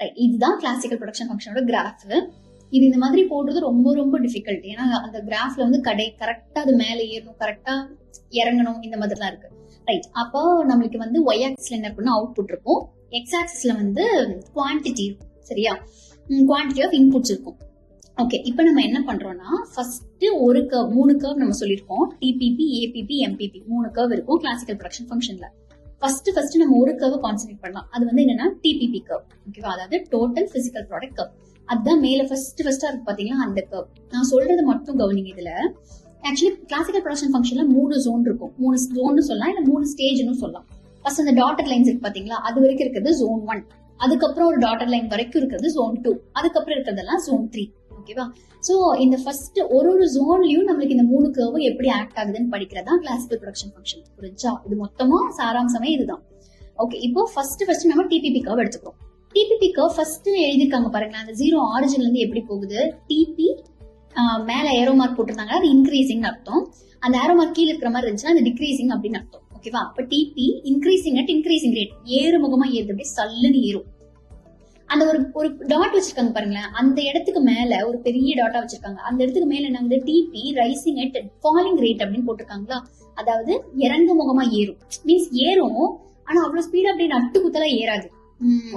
Right, இதுதான் classical production ஃபங்க்ஷனோட graph. இது இந்த மாதிரி போடுறது ரொம்ப ரொம்ப டிஃபிகல்ட். ஏன்னா அந்த கிராஃப்ல வந்து கரெக்டா அது மேல ஏறணும், கரெக்டா இறங்கணும், இந்த மாதிரிலாம் இருக்கு. ரைட், அப்போ நம்மளுக்கு வந்து ஒய் ஆக்சிஸ்ல என்ன இருக்குன்னா அவுட்புட் இருக்கும், எக்ஸ் ஆக்சிஸ்ல வந்து குவான்டிட்டி இருக்கும். சரியா, குவான்டிட்டி ஆஃப் இன்புட்ஸ் இருக்கும். ஓகே, இப்போ நம்ம என்ன பண்றோம்னா ஃபர்ஸ்ட் ஒரு கர்வ், 3 கர்வ் நம்ம சொல்லியிருக்கோம். டிபிபி, ஏபிபி, எம்பிபி 3 கர்வ் இருக்கும் கிளாசிக்கல் ப்ரொடக்ஷன் ஃபங்க்ஷன்ல. ஃபர்ஸ்ட் நம்ம ஒரு கர்வ் கான்சென்ட்ரேட் பண்ணலாம். அது வந்து என்னன்னா டிபிபி கர்வ். ஓகேவா, அதாவது டோட்டல் பிசிக்கல் ப்ராடக்ட் கர்வ். அதுதான் மேல ஃபர்ஸ்டா இருக்கு பாத்தீங்களா, அந்த கர்வ். நான் சொல்றது மட்டும் கவனிங்க. இதுல ஆக்சுவலி கிளாசிக்கல் ப்ரொடக்ஷன் ஃபங்க்ஷன்ல 3 ஜோன் இருக்கும். 3 ஜோன் சொல்லலாம், இல்ல 3 ஸ்டேஜ்னு சொல்லலாம். ஃபர்ஸ்ட் அந்த டாட்டட் லைன்ஸ் இருக்கு பாத்தீங்களா, அது வரைக்கும் இருக்கிறது ஜோன் 1. அதுக்கப்புறம் ஒரு டாட்டட் லைன் வரைக்கும் இருக்கிறது ஜோன் 2. அதுக்கப்புறம் இருக்கிறதெல்லாம் ஜோன் 3. ஓகேவா, சோ இந்த ஃபர்ஸ்ட் ஒரு ஜோன்லயும் நம்மளுக்கு இந்த 3 கர்வ் எப்படி ஆக்ட் ஆகுதுன்னு படிக்கிறதா கிளாசிக்கல் ப்ரொடக்ஷன் ஃபங்க்ஷன். புரிஞ்சா? இது மொத்தமா சாராம்சமே இதுதான். ஓகே, இப்போ ஃபர்ஸ்ட் நம்ம டிபிபி கர்வ் எடுத்துக்கிறோம். டிபிபி கர்வ் ஃபர்ஸ்ட் எழுதிருக்காங்க பாருங்களேன். அந்த 0 ஆரிஜின்ல இருந்து எப்படி போகுது, டிபி மேல ஏரோ மார்க் போட்டிருந்தாங்க, அது இன்க்ரீசிங் அர்த்தம். அந்த ஏரோ மார்க் கீழே இருக்கிற மாதிரி இருந்துச்சுன்னா அது டிக்ரீசிங் அப்படின்னு அர்த்தம். ஓகேவா, அப்ப TP increasing at increasing rate, ஏறு முகமா ஏறுது, அப்படியே சல்லுன்னு ஏறும். அந்த ஒரு டாட் வச்சிருக்காங்க பாருங்களேன், அந்த இடத்துக்கு மேல ஒரு பெரிய டாட்டா வச்சிருக்காங்க. அந்த இடத்துக்கு மேல என்ன வந்து TP rising at falling rate அப்படின்னு போட்டிருக்காங்களா, அதாவது இறங்கு முகமா ஏறும். மீன்ஸ் ஏறும், ஆனா அவ்வளவு ஸ்பீடா அப்படியே நட்டு குத்தலா ஏறாது,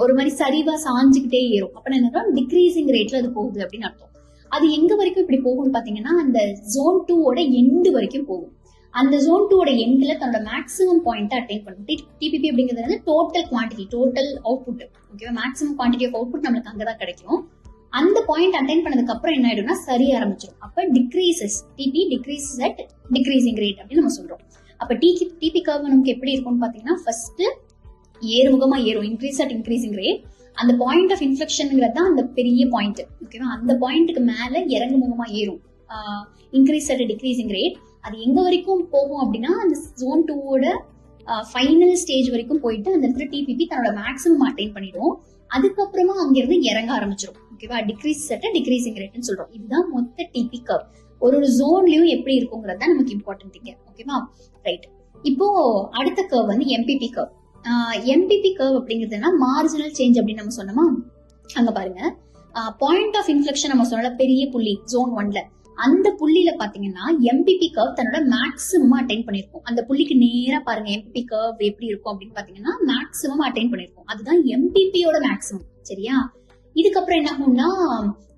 ஒரு மாதிரி சரிவா சாஞ்சுக்கிட்டே ஏறும். அப்ப என்ன டிக்ரீசிங் ரேட்ல அது போகுது அப்படின்னு அர்த்தம். அது எங்க வரைக்கும் இப்படி போகும்னு பாத்தீங்கன்னா அந்த ஜோன் 2 எண்டு வரைக்கும் போகும். அந்த ஜோன் 2 எண்ட்ல தன்னோட மேக்ஸிமம் பாயிண்ட் அட்டைன் பண்ணும். டிபிபி அப்படிங்கிறது வந்து டோட்டல் குவான்டிட்டி, டோட்டல் அவுட்புட். ஓகேவா, மேக்ஸிமம் குவான்டிட்டி ஆஃப் அவுட்புட் நம்மளுக்கு அங்கதான் கிடைக்கும். அந்த பாயிண்ட் அட்டைன் பண்ணதுக்கு அப்புறம் என்ன ஆயிடும்னா சரி ஆரம்பிச்சிடும். அப்ப decreases, TP decreases at decreasing rate அப்படின்னு நம்ம சொல்றோம். அப்ப டிபி கர்வ் நமக்கு எப்படி இருக்கும்னு பாத்தீங்கன்னா ஃபர்ஸ்ட் ஏறுமுகமா ஏறும், இன்க்ரீஸ் அட் இன்க்ரீசிங் ரேட். அந்த பாயிண்ட் ஆஃப் இன்ஃப்ளெக்ஷன்ங்கிறது தான் அந்த பெரிய பாயிண்ட். ஓகேவா, அந்த பாயிண்ட்டுக்கு மேல இறங்கு முகமா ஏறும், இன்க்ரீஸ் அட் டிக்ரீசிங் ரேட். அது எங்க வரைக்கும் போகும் அப்படின்னா அந்த ஜோன் 2 ஃபைனல் ஸ்டேஜ் வரைக்கும் போயிட்டு அந்த இடத்துல டிபிபி தன்னோட மேக்ஸிமம் அட்டைன் பண்ணிடும். அதுக்கப்புறமா அங்கிருந்து இறங்க ஆரம்பிச்சிடும். ஓகேவா, டிக்ரீஸ் அட் டிக்ரீசிங் ரேட்னு சொல்றோம். இதுதான் மொத்த டிபி கர்வ். ஒரு ஜோன்லயும் எப்படி இருக்குங்கிறது தான் நமக்கு இம்பார்ட்டன்ட் இங்க. ஓகேவா, ரைட். இப்போ அடுத்த கர்வ் வந்து எம்பிபி கர்வ். எம்பிபி கர்வ் அப்படிங்கிறதுனா மார்ஜினல் சேஞ்ச் அப்படின்னு நம்ம சொன்னோமா, அங்க பாருங்க பாயிண்ட் ஆஃப் இன்ஃப்ளெக்ஷன் நம்ம சொன்ன பெரிய புள்ளி ஜோன் 1ல, அந்த புள்ளியில பாத்தீங்கன்னா எம்பிபி கர்வ் தன்னோட மேக்ஸிமம் அட்டைன் பண்ணிருக்கும். அந்த புள்ளிக்கு நேரா பாருங்க எம்பிபி கர்வ் எப்படி இருக்கும் அப்படின்னு பாத்தீங்கன்னா மேக்ஸிமம் அட்டைன் பண்ணிருக்கும். அதுதான் எம்பிபியோட மேக்ஸிமம். சரியா, இதுக்கப்புறம் என்ன ஆகும்னா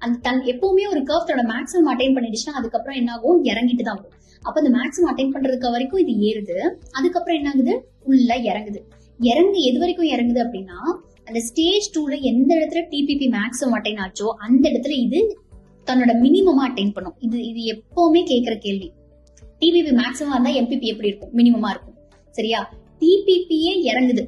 அந்த எப்பவுமே ஒரு கர்வ் தன்னோட மேக்ஸிமம் அட்டைன் பண்ணிடுச்சுன்னா அதுக்கப்புறம் என்ன ஆகும், இறங்கிட்டு தான் வரும். அப்ப அந்த மேக்ஸிமம் அட்டைன் பண்றதுக்கு வரைக்கும் இது ஏறுது, அதுக்கப்புறம் என்ன ஆகுது, ஃபுல்லா இறங்குது. எது வரைக்கும் இறங்குது அப்படின்னா அந்த ஸ்டேஜ் 2ல எந்த இடத்துல டிபிபி மேக்ஸிமம் அட்டைன் ஆச்சோ அந்த இடத்துல இது தன்னோட மினிமமா அட்டைன் பண்ணும். இது எப்பவுமே கேட்கிற கேள்வி. டிபிபி மேக்ஸிமம் இருந்தா எம்பிபி எப்படி இருக்கும், மினிமமா இருக்கும். சரியா, டிபிபியே இறங்குது,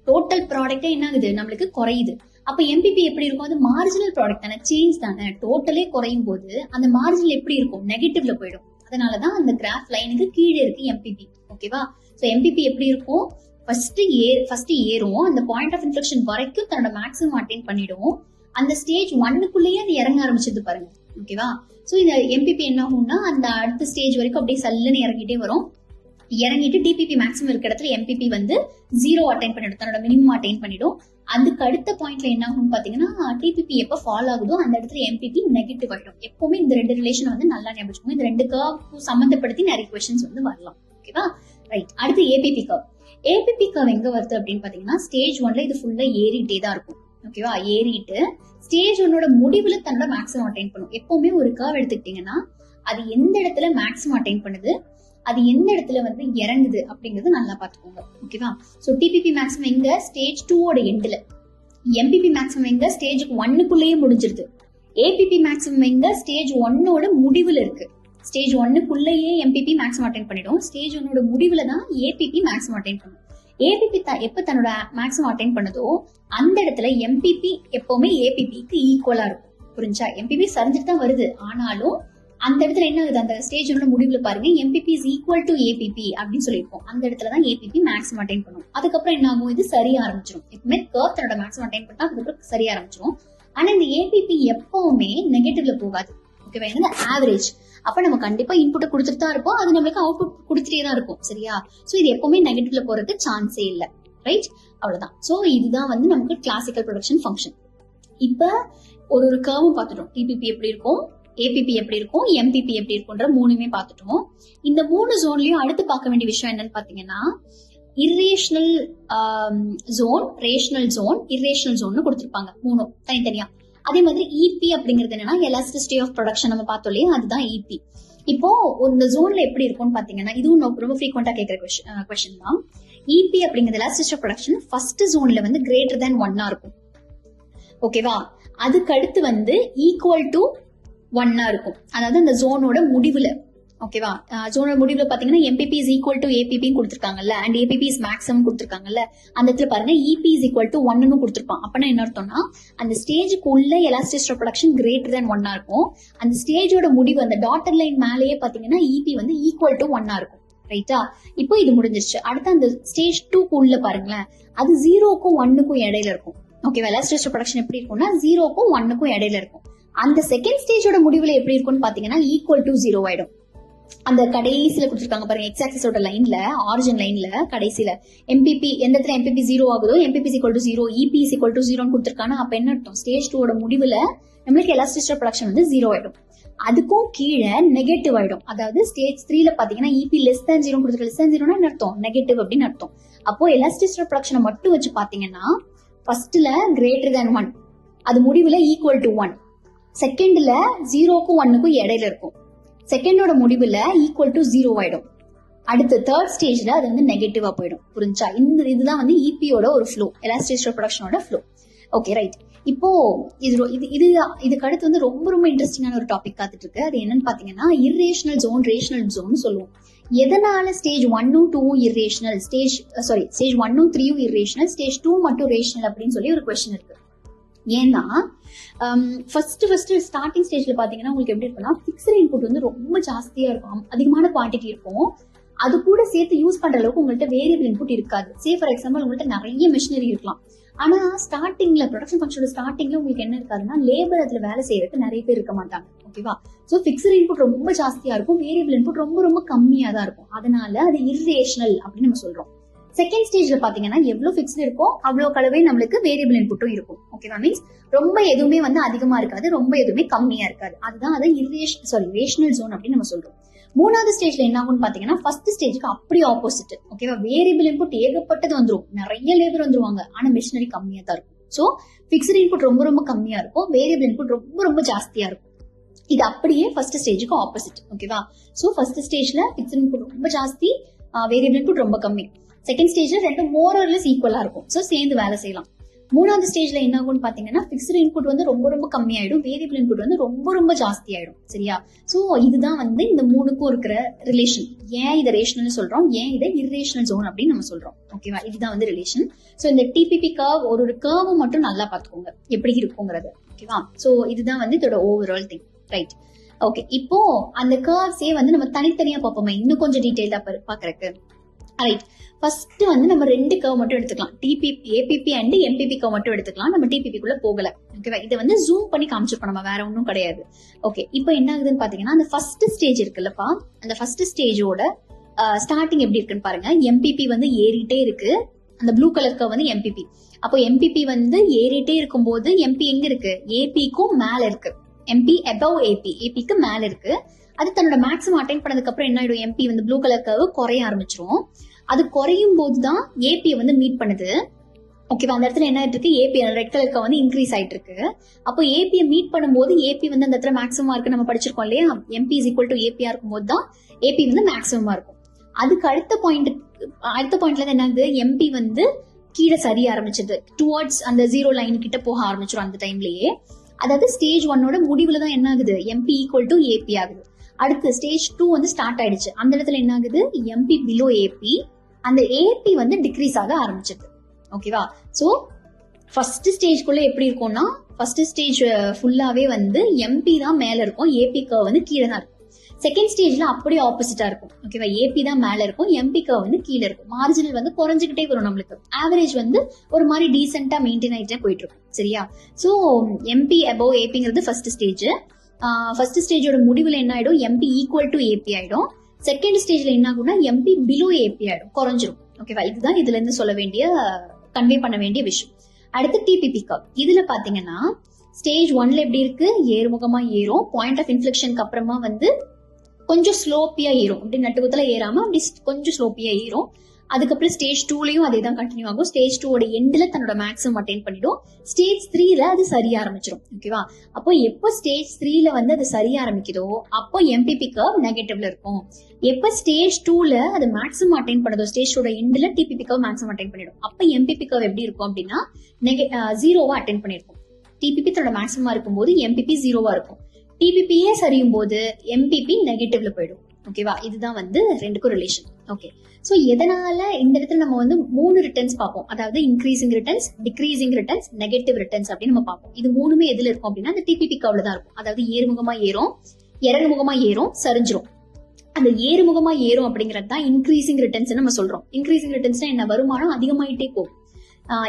டோட்டல் ப்ராடக்டே என்ன ஆகுது, நம்மளுக்கு குறையுது. அப்ப எம்பிபி எப்படி இருக்கும், அது மார்ஜினல் ப்ராடக்ட் தானே, சேஞ்ச் தானே. டோட்டலே குறையும் போது அந்த மார்ஜினல் எப்படி இருக்கும், நெகட்டிவ்ல போயிடும். அதனாலதான் அந்த கிராஃப் லைனுக்கு கீழே இருக்கு எம்பிபி. ஓகேவா, சோ எம்பிபி எப்படி இருக்கும், ஃபர்ஸ்ட் ஏறும், அந்த பாயிண்ட் ஆஃப் இன்ஃப்ளெக்ஷன் வரைக்கும் தன்னோட மேக்ஸிமம் அட்டைன் பண்ணிடும். அந்த ஸ்டேஜ் 1க்குள்ளேயே அது இறங்க ஆரம்பிச்சது பாருங்க. ஓகேவா, சோ இந்த எம்பிபி என்ன ஆகும்னா அந்த அடுத்த ஸ்டேஜ் வரைக்கும் அப்படியே சல்லுன்னு இறங்கிட்டே வரும். இறங்கிட்டு டிபிபி மேக்ஸிமம் இருக்க இடத்துல எம்பிபி வந்து 0 அட்டைன் பண்ணிடும், தன்னோட மினிமம் அட்டைன் பண்ணிடும். அதுக்கு அடுத்த பாயிண்ட்ல என்ன ஆகும்னு பாத்தீங்கன்னா டிபிபி எப்ப ஃபால் ஆகுதோ அந்த இடத்துல எம்பிபி நெகட்டிவ் ஆயிடும். எப்பவுமே இந்த 2 ரிலேஷன் வந்து நல்லா ஞாபகம். இந்த 2 கர்வ் சம்பந்தப்படுத்தி நிறைய क्वेश्चंस வந்து வரலாம். ஓகேவா, ரைட். அடுத்து ஏபிபி கர்வ். ஏபிபி கர்வ் எங்க வருது அப்படின்னு பாத்தீங்கன்னா ஸ்டேஜ் 1ல இது ஃபுல்லா ஏறிட்டே தான் இருக்கும். ஓகேவா, ஏறிட்டு ஸ்டேஜ் 1ஓட முடிவுல தன்னோட மேக்ஸிமம் அட்டைன் பண்ணும். எப்பவுமே ஒரு கர்வ் எடுத்துக்கிட்டீங்கன்னா அது எந்த இடத்துல மேக்ஸிமம் அட்டைன் பண்ணுது, அது எந்த இடத்துல வந்து இறங்குது அப்படிங்கறது நல்லா பாத்துக்கோங்க. ஓகேவா, சோ டிபிபி மேக்ஸிமம் எங்க, ஸ்டேஜ் 2ஓட எண்ட்ல. எம்பிபி மேக்ஸிமம் எங்க, ஸ்டேஜ் 1க்குள்ளேயே முடிஞ்சிருது. ஏபிபி மேக்ஸிமம் எங்க, ஸ்டேஜ் 1ஓட முடிவுல இருக்கு. ஸ்டேஜ் 1க்குள்ளேயே எம்பிபி மேக்ஸிமம் அட்டைன் பண்ணிடும். ஸ்டேஜ் 1ஓட முடிவுல தான் ஏபிபி மேக்ஸிமம் அட்டைன் பண்ணும். ஏபிபி எப்ப தன்னோட மேக்ஸிமம் அட்டைன் பண்ணதோ அந்த இடத்துல எம்பிபி எப்பவுமே ஏபிபிக்கு ஈக்குவலா இருக்கும். புரிஞ்சா, எம்பிபி சரிஞ்சிட்டு தான் வருது, ஆனாலும் அந்த இடத்துல என்ன ஆகுது, அந்த ஸ்டேஜோட முடிவுல பாருங்க MPP is equal to ABP அப்படின்னு சொல்லியிருக்கோம். அந்த இடத்துல தான் ஏபிபி மேக்ஸிமம் அட்டைன் பண்ணும். அதுக்கப்புறம் என்ன ஆகும், இது சரிய ஆரம்பிச்சிடும். எப்பவுமே கர்வ் தன்னோட மேக்ஸிமம் அட்டைன் பண்ணா அதுக்கப்புறம் சரிய ஆரம்பிச்சிடும். ஆனா இந்த ஏபிபி எப்பவுமே நெகட்டிவ்ல போகாது. ஓகேவா, என்ன ஆவரேஜ். அப்ப நம்ம கண்டிப்பா இன்புட்டை கொடுத்துட்டு தான் இருப்போம், அது நம்மளுக்கு அவுட்புட் கொடுத்துட்டே தான் இருக்கும். சரியா, சோ இது எப்பவுமே நெகட்டிவ்ல போறதுக்கு சான்ஸே இல்ல. ரைட், அவ்வளவுதான். சோ இதுதான் வந்து நமக்கு கிளாசிக்கல் ப்ரொடக்ஷன் ஃபங்க்ஷன். இப்ப ஒரு கர்வும் பார்த்துட்டோம். டிபிபி எப்படி இருக்கும், ஏபிபி எப்படி இருக்கும், எம்பிபி எப்படி இருக்கும்ன்ற மூணுமே பார்த்துட்டோம். இந்த 3 ஜோன்லயும் அடுத்து பார்க்க வேண்டிய விஷயம் என்னன்னு பாத்தீங்கன்னா irrational zone, rational zone, irrational zone கொடுத்திருப்பாங்க 3 தனித்தனியா. அதே மாதிரி இபி அப்படிங்கிறது என்னன்னா எலாஸ்டிசிட்டி ஆஃப் ப்ரொடக்ஷன் நம்ம பார்த்தோம் இல்லையா, அதுதான் இபி. இப்போ இந்த ஜோன்ல எப்படி இருக்கும்னு பாத்தீங்கன்னா இதுவும் ரொம்ப ஃப்ரீக்வெண்டா கேட்கிற கொஸ்டின் தான். இபி அப்படிங்கிறது எலாஸ்டிசிட்டி ஆஃப் ப்ரொடக்ஷன் ஃபர்ஸ்ட் ஜோன்ல வந்து கிரேட்டர் தேன் 1 இருக்கும். ஓகேவா? அதுக்கு அடுத்து வந்து ஈக்குவல் டு 1 இருக்கும். அதாவது அந்த ஜோனோட முடிவுல. ஓகேவா? ஜோனோட முடிவுல பாத்தீங்கன்னா MPP is equal to APP கொடுத்திருக்காங்கல்ல, அண்ட் ஏபிபி இஸ் மேக்ஸிமம் கொடுத்திருக்காங்கல்ல. அந்த இடத்துல பாருங்க இபி இஸ் ஈக்குவல் டு 1 கொடுத்திருப்பான். அப்பனா என்ன அர்த்தம்னா அந்த ஸ்டேஜுக்கு உள்ள elasticity of production greater than 1 இருக்கும். அந்த ஸ்டேஜோட முடிவு அந்த டாட்டர் லைன் மேலேயே பாத்தீங்கன்னா இபி வந்து ஈக்குவல் டு 1 இருக்கும். ரைட்டா? இப்போ இது முடிஞ்சிருச்சு. அடுத்து அந்த ஸ்டேஜ் 2க்கு உள்ள பாருங்களேன், அது 0க்கும் 1க்கும் இடையில இருக்கும். ஓகேவா? எலாஸ்டிசிட்டி ஆஃப் ப்ரொடக்ஷன் எப்படி இருக்கும்னா 0க்கும் 1க்கும் இடையில இருக்கும். அந்த செகண்ட் ஸ்டேஜோட முடிவுல எப்படி இருக்கும்னு பாத்தீங்கன்னா ஈக்குவல் டு 0 ஆயிடும். அந்த கடைசியில கொடுத்துருக்காங்க பாருங்க, எக்ஸ் ஆக்சிஸோட லைன்ல, ஆரிஜின் லைன்ல கடைசியில எம்பிபி எந்த இடத்துல எம்பிபி 0 ஆகுதோ MPP equal to 0, EB equal to 0 கொடுத்துருக்காங்க. அப்ப என்ன அர்த்தம்? ஸ்டேஜ் 2 முடிவுல நம்மளுக்கு எலாஸ்டிசிட்டி ஆஃப் ப்ரொடக்ஷன் வந்து 0 ஆயிடும். அதுக்கும் கீழே நெகட்டிவ் ஆயிடும். அதாவது ஸ்டேஜ் 3ல பாத்தீங்கன்னா இபி லெஸ் தேன் 0 கொடுத்துருக்கு. லெஸ் தேன் 0னா என்ன அர்த்தம்? நெகட்டிவ் அப்படின்னு அர்த்தம். அப்போ எலாஸ்டிசிட்டி ஆஃப் ப்ரொடக்ஷனை மட்டும் வச்சு பாத்தீங்கன்னா ஃபர்ஸ்ட்ல கிரேட்டர் தேன் 1, அது முடிவுல ஈக்குவல் டு 1. செகண்ட்ல 0க்கும் 1க்கும் இடையில இருக்கும். செகண்டோட முடிவுல ஈக்குவல் டு 0 ஆயிடும். அடுத்து தேர்ட் ஸ்டேஜ்ல அது வந்து நெகட்டிவா போயிடும். புரிஞ்சா? இதுதான் வந்து இபியோட ஒரு ஃப்ளோ, எலாஸ்டிசிட்டி ஆஃப் ப்ரொடக்ஷனோட ஃப்ளோ. Okay, right. இப்போ இதுக்கு அடுத்து வந்து ரொம்ப ரொம்ப இன்ட்ரெஸ்டிங்கான ஒரு டாபிக் காத்துட்டு இருக்கு. அது என்னன்னு பாத்தீங்கன்னா இரேஷனல் ஜோன், ரேஷனல் ஜோன் சொல்லுவோம். எதனால ஸ்டேஜ் 1ம் 2ம் இரேஷனல், ஸ்டேஜ் 1ம் 3ம் இரேஷனல், ஸ்டேஜ் 2 மட்டும் ரேஷனல் அப்படின்னு சொல்லி ஒரு கொஸ்டின் இருக்கு. ஏன்னா ஃபர்ஸ்ட் ஸ்டார்டிங் ஸ்டேஜ்ல பாத்தீங்கன்னா உங்களுக்கு எப்படி இருக்குன்னா பிக்சர் இன்புட் வந்து ரொம்ப ஜாஸ்தியா இருக்கும், அதிகமான குவான்டிட்டி இருக்கும். அது கூட சேர்த்து யூஸ் பண்ற அளவுக்கு உங்கள்ட்ட வேரியபிள் இன்புட் இருக்காது. சே ஃபார் எக்ஸாம்பிள் உங்கள்ட்ட நிறைய மிஷினரி இருக்கலாம். ஆனா ஸ்டார்டிங்ல ப்ரொடக்ஷன் ஃபங்க்ஷனோட ஸ்டார்டிங்ல உங்களுக்கு என்ன இருக்காதுன்னா லேபர் அதுல வேலை செய்யறதுக்கு நிறைய பேர் இருக்க மாட்டாங்க. ஓகேவா? சோ பிக்சர் இன்புட் ரொம்ப ஜாஸ்தியா இருக்கும், வேரியபிள் இன்புட் ரொம்ப ரொம்ப கம்மியா தான் இருக்கும். அதனால அது இரேஷனல் அப்படின்னு நம்ம சொல்றோம். செகண்ட் ஸ்டேஜ்ல பாத்தீங்கன்னா எவ்வளவு பிக்ஸ்ட் இருக்கோ அவ்வளவு அளவே நம்மளுக்கு வேரியபிள் இன்புட்டும் இருக்கும். ஓகேவா? மீன்ஸ் ரொம்ப எதுவுமே வந்து அதிகமா இருக்காது, ரொம்ப எதுவுமே கம்மியா இருக்காது. அதுதான் அதை ரேஷனல் ஜோன் அப்படின்னு நம்ம சொல்றோம். மூணாவது ஸ்டேஜ்ல என்ன ஆகும்னு பாத்தீங்கன்னா ஃபர்ஸ்ட் ஸ்டேஜுக்கு அப்படி ஆப்போசிட். ஓகேவா? வேரியபிள் இன்புட் ஏகப்பட்டது வந்துரும், நிறைய லேபர் வந்துருவாங்க, ஆனா மிஷினரி கம்மியா தான் இருக்கும். சோ பிக்ஸ்ட் இன்புட் ரொம்ப ரொம்ப கம்மியா இருக்கும், வேரியபிள் இன்புட் ரொம்ப ரொம்ப ஜாஸ்தியா இருக்கும். இது அப்படியே ஃபர்ஸ்ட் ஸ்டேஜுக்கு ஆப்போசிட். ஓகேவா? சோ ஃபர்ஸ்ட் ஸ்டேஜ்ல பிக்ஸ்ட் இன்புட் ரொம்ப ஜாஸ்தி, வேரியபிள் இன்புட் ரொம்ப கம்மி. செகண்ட் ஸ்டேஜ்ல ரெண்டும் மோர் ஆர் லெஸ் ஈக்குவலா இருக்கும். சோ சேர்ந்து வேலை செய்யலாம். மூணாவது ஸ்டேஜ்ல என்ன ஆகும்னு பாத்தீங்கன்னா பிக்ஸ்ட் இன்புட் வந்து ரொம்ப ரொம்ப கம்மி ஆயிடும், வேரியபிள் இன்புட் வந்து ரொம்ப ரொம்ப ஜாஸ்தி ஆயிடும். சரியா? சோ இதுதான் வந்து இந்த மூணுக்கும் இருக்கிற ரிலேஷன். ஏன் இதை ரேஷனல் சொல்றோம், ஏன் இதை இரேஷனல் ஜோன் அப்படின்னு நம்ம சொல்றோம். ஓகேவா? இதுதான் வந்து ரிலேஷன். சோ இந்த டிபிபி கர்வ் ஒரு கர்வ் மட்டும் நல்லா பாத்துக்கோங்க எப்படி இருக்குங்கிறது. ஓகேவா? சோ இதுதான் வந்து இதோட ஓவரால் திங். ரைட்? ஓகே, இப்போ அந்த கர்வ்ஸே வந்து நம்ம தனித்தனியா பார்ப்போமே இன்னும் கொஞ்சம் டீடைலா பாக்குறதுக்கு. ரைட், ஃபர்ஸ்ட் வந்து நம்ம 2 கர்வ் மட்டும் எடுத்துக்கலாம். ஏபிபி அண்ட் எம்பிபி கர்வ் மட்டும் எடுத்துக்கலாம். நம்ம டிபிபிக்குள்ள போகல. ஓகேவா? இதை வந்து ஜூம் பண்ணி காமிச்சிருப்போம், நம்ம வேற ஒன்றும் கிடையாது. ஓகே, இப்போ என்ன ஆகுதுன்னு பாத்தீங்கன்னா அந்த ஃபர்ஸ்ட் ஸ்டேஜ் இருக்குல்லப்பா, அந்த ஃபர்ஸ்ட் ஸ்டேஜோட ஸ்டார்டிங் எப்படி இருக்குன்னு பாருங்க. எம்பிபி வந்து ஏறிட்டே இருக்கு, அந்த ப்ளூ கலர் கர்வ் வந்து எம்பிபி. அப்போ எம்பிபி வந்து ஏறிட்டே இருக்கும்போது எம்பி எங்க இருக்கு? ஏபிக்கும் மேல இருக்கு. எம்பி அபவ் ஏபி, ஏபிக்கு மேல இருக்கு. அது தன்னோட மேக்ஸிமம் அட்டைன் பண்ணதுக்கு அப்புறம் என்ன ஆயிடும்? எம்பி வந்து ப்ளூ கலர் கர்வ் குறைய ஆரம்பிச்சிரும். அது குறையும் போதுதான் ஏபியை வந்து மீட் பண்ணுது. ஓகேவா? அந்த இடத்துல என்ன ஆயிட்டு இருக்கு? ஏபி ரெட் கலர் கர்வ் வந்து இன்க்ரீஸ் ஆயிட்டு இருக்கு. அப்போ ஏபியை மீட் பண்ணும்போது ஏபி வந்து அந்த இடத்துல மேக்ஸிமமா இருக்கு, நம்ம படிச்சிருக்கோம் இல்லையா? எம்பி இஸ் ஈக்குவல் டு ஏபியா இருக்கும்போது தான் ஏபி வந்து மேக்ஸிமமா இருக்கும். அதுக்கு அடுத்த பாயிண்ட்ல என்ன ஆகுது? எம்பி வந்து கீழே சரிய ஆரம்பிச்சது, டுவர்ட்ஸ் அந்த 0 லைன் கிட்ட போக ஆரம்பிச்சிடும் அந்த டைம்லயே. அதாவது ஸ்டேஜ் 1ஓட முடிவுல தான் என்ன ஆகுது? எம்பி ஈக்குவல் டு ஏபி ஆகுது. அடுத்து ஸ்டேஜ் 2 வந்து ஸ்டார்ட் ஆயிடுச்சு. அந்த இடத்துல என்ன ஆகுது? எம்பி பிலோ ஏபி, அந்த ஏபி வந்து டிக்ரீஸ் ஆக ஆரம்பிச்சது. ஓகேவா? சோ ஃபர்ஸ்ட் ஸ்டேஜ்க்குள்ள எப்படி இருக்கும்னா ஃபர்ஸ்ட் ஸ்டேஜ் ஃபுல்லாவே வந்து எம்பி தான் மேல இருக்கும், ஏபி கர்வ் வந்து கீழே தான் இருக்கும். செகண்ட் ஸ்டேஜ்ல அப்படியே ஆப்போசிட்டா இருக்கும். ஓகேவா? ஏபி தான் மேல இருக்கும், எம்பி கர்வ் வந்து கீழே இருக்கும். மார்ஜினல் வந்து குறைஞ்சுக்கிட்டே வரும், நம்மளுக்கு ஆவரேஜ் வந்து ஒரு மாதிரி டீசென்டா மெயின்டைன் ஆயிட்டே போயிட்டு இருக்கும். சரியா? சோ எம்பி அபவ் ஏபிங்கிறது ஃபர்ஸ்ட் ஸ்டேஜ். ஃபர்ஸ்ட் ஸ்டேஜோட முடிவுல என்ன ஆயிடும்? எம்பி ஈக்குவல் டு ஏபி ஆயிடும். செகண்ட் ஸ்டேஜ்ல என்ன ஆகும்னா எம்பி பிலோ ஏபி ஆயிடும், குறைஞ்சிரும். ஓகேவா? இதுதான் இதுல இருந்து சொல்ல வேண்டிய, கன்வே பண்ண வேண்டிய விஷயம். அடுத்து டிபிபி கர்வ். இதுல பாத்தீங்கன்னா ஸ்டேஜ் 1ல எப்படி இருக்கு, ஏறுமுகமா ஏறும். பாயிண்ட் ஆஃப் இன்ஃப்ளெக்ஷனுக்கு அப்புறமா வந்து கொஞ்சம் ஸ்லோப்பியா ஏறும், அப்படி நட்டுக்குத்துல ஏறாம அப்படி கொஞ்சம் ஸ்லோப்பியா ஏறும். அதுக்கப்புறம் ஸ்டேஜ் 2லயும் அதே தான் கண்டினியூ ஆகும். ஸ்டேஜ் 2ஓட எண்ட்ல தன்னோட மேக்ஸிமம் அட்டைன் பண்ணிடும். ஸ்டேஜ் 3ல அது சரிய ஆரம்பிச்சிடும். ஓகேவா? அப்போ எப்போ ஸ்டேஜ் 3ல வந்து அது சரிய ஆரம்பிக்குதோ அப்போ எம்பிபி கர்வ் நெகட்டிவ்ல இருக்கும். எப்போ ஸ்டேஜ் 2ல அது மேக்ஸிமம் அட்டைன் பண்ணுதோ, ஸ்டேஜ் 2ஓட எண்ட்ல டிபிபி கர்வ் மேக்ஸிமம் அட்டைன் பண்ணிடும். அப்போ எம்பிபி கர்வ் எப்படி இருக்கும் அப்படின்னா ஜீரோவா அட்டைன் பண்ணிருக்கும். டிபிபி தன்னோட மேக்ஸிமமா இருக்கும்போது எம்பிபி ஜீரோவா இருக்கும். டிபிபியே சரியும் போது எம்பிபி நெகட்டிவ்ல போயிடும். ஓகேவா? இதுதான் வந்து ரெண்டுக்கும் ரிலேஷன். ஓகே, சோ எதனால இந்த இடத்துல நம்ம வந்து 3 ரிட்டர்ன்ஸ் பார்ப்போம். அதாவது increasing returns, decreasing returns, negative returns அப்படின்னு நம்ம பார்ப்போம். இது மூணுமே எதுல இருக்கும் அப்படின்னா அந்த டிபிபி கர்வ்ல தான் இருக்கும். அதாவது ஏறுமுகமா ஏறும், இறங்குமுகமா ஏறும், சரிஞ்சிரும். அந்த ஏறுமுகமா ஏறும் அப்படிங்கிறது தான் இன்க்ரீசிங் ரிட்டர்ன்ஸ் நம்ம சொல்றோம். இன்க்ரீசிங் ரிட்டர்ன்ஸ்னா என்ன, வருமானம் அதிகமாயிட்டே போகும்.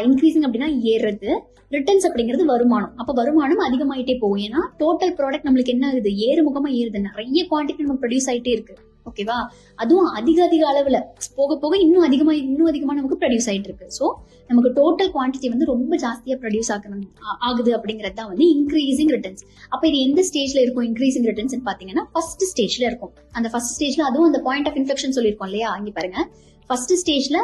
இன்க்ரீசிங் அப்படின்னா ஏறுறது, ரிட்டர்ன்ஸ் அப்படிங்கிறது வருமானம். அப்ப வருமானம் அதிகமாயிட்டே போகும். ஏன்னா டோட்டல் ப்ராடக்ட் நம்மளுக்கு என்ன ஆகுது, ஏறுமுகமா ஏறுது, நிறைய குவான்டிட்டி நம்ம ப்ரொடியூஸ் ஆயிட்டே இருக்கு. ஓகேவா? அதுவும் அதிக அளவுல போக போக இன்னும் அதிகமா நமக்கு ப்ரொடியூஸ் ஆயிட்டு இருக்கு. சோ நமக்கு டோட்டல் குவான்டிட்டி வந்து ரொம்ப ஜாஸ்தியா ப்ரொடியூஸ் ஆகுது அப்படிங்கிறது தான் வந்து இன்க்ரீசிங் ரிட்டர்ன்ஸ். அப்ப இது எந்த ஸ்டேஜ்ல இருக்கும் இன்க்ரீசிங் ரிட்டர்ன்ஸ் பாத்தீங்கன்னா ஃபர்ஸ்ட் ஸ்டேஜ்ல இருக்கும். அந்த ஃபர்ஸ்ட் ஸ்டேஜ்ல அதுவும் அந்த பாயிண்ட் ஆஃப் இன்ஃப்ளெக்ஷன் சொல்லிருக்கோம் இல்லையா, இங்க பாருங்க. ஃபர்ஸ்ட் ஸ்டேஜ்ல